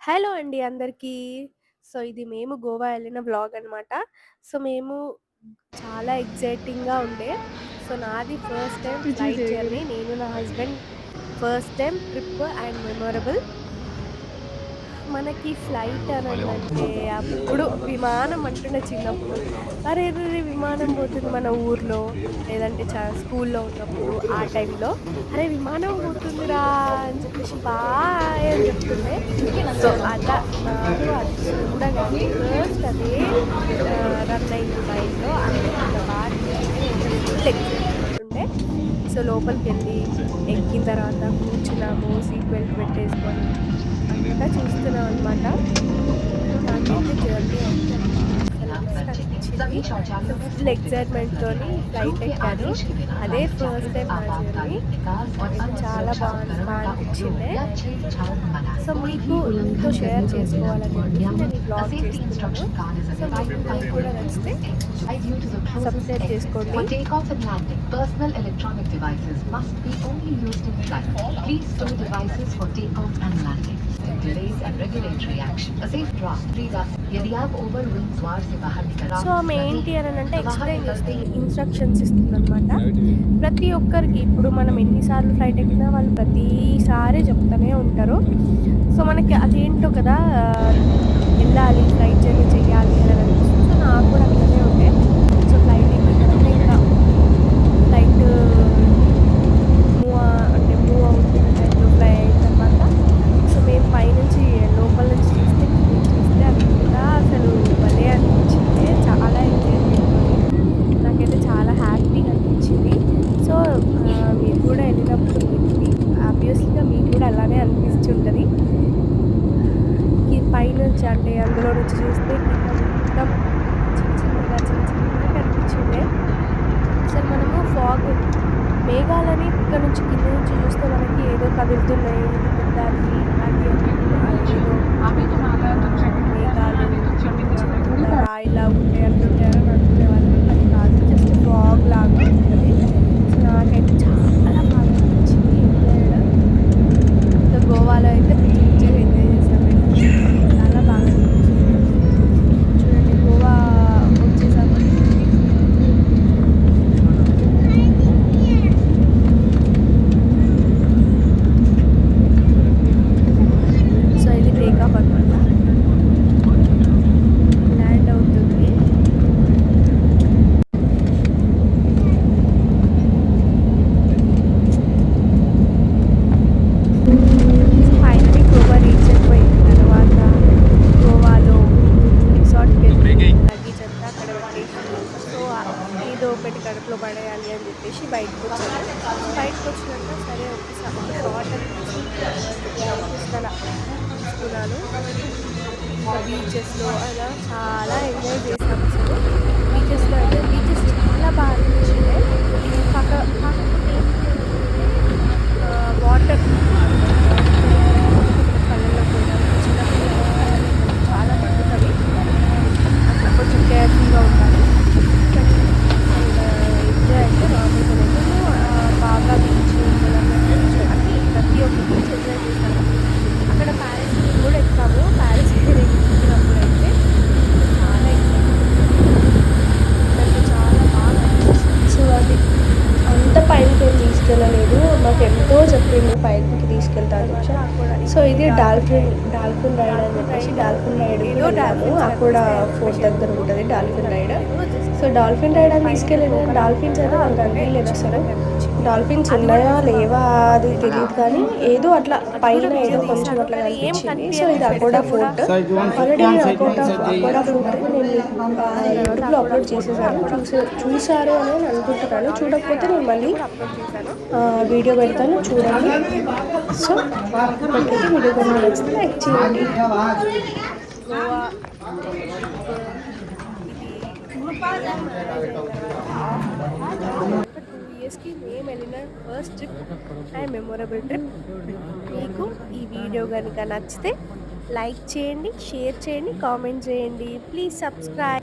Hello అండి అందరికీ. So, ఇది మేము గోవా ఎళ్ళిన వ్లాగ్ అనమాట. సో, మేము చాలా ఎక్సైటింగ్‌గా ఉండే. సో, నాది first time Vijay flight Deverakonda. Journey. నేను నా husband first time trip and memorable. మనకి ఫ్లైట్ అనందంటే అప్పుడు విమానం అంటుండే చిన్నప్పుడు. అరెరెరే! విమానం పోతుంది మన ఊర్లో, లేదంటే స్కూల్లో ఉన్నప్పుడు ఆ టైంలో, అరే! విమానం పోతుందిరా అని చెప్పేసి బాయ్ అని చెప్తుండే. సో, అలా నాకు అది చూడగానే ఫస్ట్ అదే రన్ అయింది మైండ్‌లో. అంత బాగా అనిపించింది. నేనైతే ఫుల్ ఎక్సైట్‌మెంట్ ఉండే. సో, లోపలికెళ్ళి ఎక్కిన తర్వాత కూర్చున్నాము. సీట్ బెల్ట్ పెట్టేసుకొని అంతా చూస్తున్నాం అనమాట. నాకైతే జర్నీ అయితే అబ్బా! అసలు మస్త్ అనిపించింది. సో, ఫుల్ ఎక్సైట్‌మెంట్‌తోని ఫ్లైట్ ఎక్కాను. అదే ఫస్ట్ టైమ్ నా జర్నీ. నాకైతే చాలా అనిపించిండే. సో, మీతో షేర్ చేసుకోవాలని చెప్పేసి నేను ఈ వ్లాగ్ చేస్తున్నాను. సో, మీకు కూడా నచ్చితే సబ్స్క్రైబ్ చేసుకోండి. For takeoff and landing, personal electronic devices must be only used in flight. Please store devices for takeoff and landing. Delays and regulatory action. A safe draft. Read us. यदि आप over wing द्वार से बाहर निकल so, ఆమె ఏంటి అనంటే तो बाहर ఎక్స్‌ప్లెయిన్ निकलते చేస్తుంది. ही ఇన్‌స్ట్రక్షన్స్ ఇస్తుందనమాట. ప్రతి ఒక్కరికి ఇప్పుడు మనం ఎన్ని సార్లు ఫ్లైట్ ఎక్కినా వాళ్ళు ప్రతిసారి చెప్తూనే ఉంటారు. సో, మనకి అదేంటో కదా! ఎళ్ళాలి ఫ్లైట్ జర్నీ చెయ్యాలి అని అనిపిస్తుంది. సో, నాకు కూడా అట్లనే ఉండే. సో, ఫ్లైట్ ఎక్కిన తర్వాత ఇంకా ఫ్లైట్ మూవ్ అవుతున్న టైంలో ఫ్లై అయిన తర్వాత సో, మేము పైనుంచి లోపల నుంచి చూస్తే, కింద నుంచి చూస్తే అంతా అసలు భలే అనిపించింది. చాలా ఎంజాయ్‌మెంట్‌తోని నాకైతే చాలా హ్యాపీగా అనిపించింది. సో, మీరు కూడా ఎళ్ళినప్పుడు ఆబ్వియస్‌గా మీకు కూడా అలానే అనిపిస్తుంటది. పైనుంచి అంటే అందులో నుంచి చూస్తే కింద మొత్తం చిన్నగా కనిపించిండే. అసలు మనము మేఘాలని ఇక్కడ నుంచి కింద నుంచి చూస్తే మనకి ఏదో కదులుతున్నాయి. ఇది పెద్ద అది ఏదో మేఘాలు చిన్న చిన్న రాయిలా ఉంటాయి అంటుంటారు అని అనుకునేవాళ్ళం. అది కాదు, జస్ట్ ఫాగ్ లాగా ఉంటది. సో, నాకైతే చాలా బాగా అనిపించింది ఎంజాయ్. ఇంకా గోవాలో అయితే పిచ్చిగా ఎంజాయ్ చేసామండి. చాలా బాగా అనిపించింది. చూడండి గోవా వచ్చేసాము. సో, ఇది టేక్ ఆఫ్ అనమాట. ల్యాండ్ అవుతుంది. ఫైనలీ గోవా రీచ్ అయిపోయిన తర్వాత గోవాలో రిసార్ట్‌కి వెళ్ళి లగేజ్ అంతా అక్కడ పెట్టేసి సో, ఏదో ఒకటి కడుపులో పడేయాలి అని చెప్పేసి బయటకొచ్చాను. బయటకొచ్చినాక సరే ఒక షార్ట్ అని తీసుకున్నాను. ఇంకా బీచెస్‌లో అలా చాలా ఎంజాయ్ చేసాం అసలు. బీచెస్‌లో అయితే బీచెస్ చాలా బాగా అనిపించింది. కాకపోతే ఏంటి అంటే వాటర్ కళ్ళల్లో కూడా చిన్న పిల్లలకి చాలా తగ్గుతది. అట్లా కొంచెం కేర్‌ఫుల్‌గా ఉండాలి. కానీ ఎంజాయ్ అయితే మామూలుగా లేదు. బాగా బీచ్ అన్నీ ప్రతి ఒక్క బీచ్ ఎంజాయ్ చేశాను. అక్కడ పారాసైలింగ్ కూడా ఎక్కాము. పారాసైలింగ్ ఎక్కినప్పుడైతే చాలా ఎక్సైట్‌మెంట్. నాకు చాలా బాగా అనిపించింది. సో, అది అంత పైనకేం తీసుకెళ్ళలేదు. మాకెంతో చెప్పిండు పైకి తీసుకెళ్తా అని చెప్పి. సో, ఇది డాల్ఫిన్ రైడ్ అని చెప్పేసి డాల్ఫిన్ రైడ్‌కి వెళ్ళాము. అక్కడ ఫోర్ట్ దగ్గర ఉంటుంది dolphin ride. So, dolphin ride అని తీసుకెళ్ళింది కానీ డాల్ఫిన్స్ అయితే నాకు కనిపించలేదు అసలు. డాల్ఫిన్స్ ఉన్నాయా లేవా అది తెలియదు కానీ ఏదో అట్లా పైన ఏదో కొంచెం అట్లా కనిపించింది. సో, ఇది అకోడా ఫోర్ట్. ఆల్రెడీ నేను అకోడా ఫోర్ట్ నేను యూట్యూబ్లో అప్లోడ్ చేసేసాను. చూసారు అని అనుకుంటున్నాను. చూడకపోతే నేను మళ్ళీ వీడియో పెడతాను, చూడండి. సో, ఇప్పటికైతే వీడియో కనుక నచ్చితే లైక్ చేయండి. గోవా ఒక 2 ఇయర్స్‌కి మేము వెళ్ళిన first trip and memorable trip. మీకు ఈ వీడియో కనుక నచ్చితే లైక్ చేయండి, షేర్ చేయండి, కామెంట్ చేయండి. Please subscribe.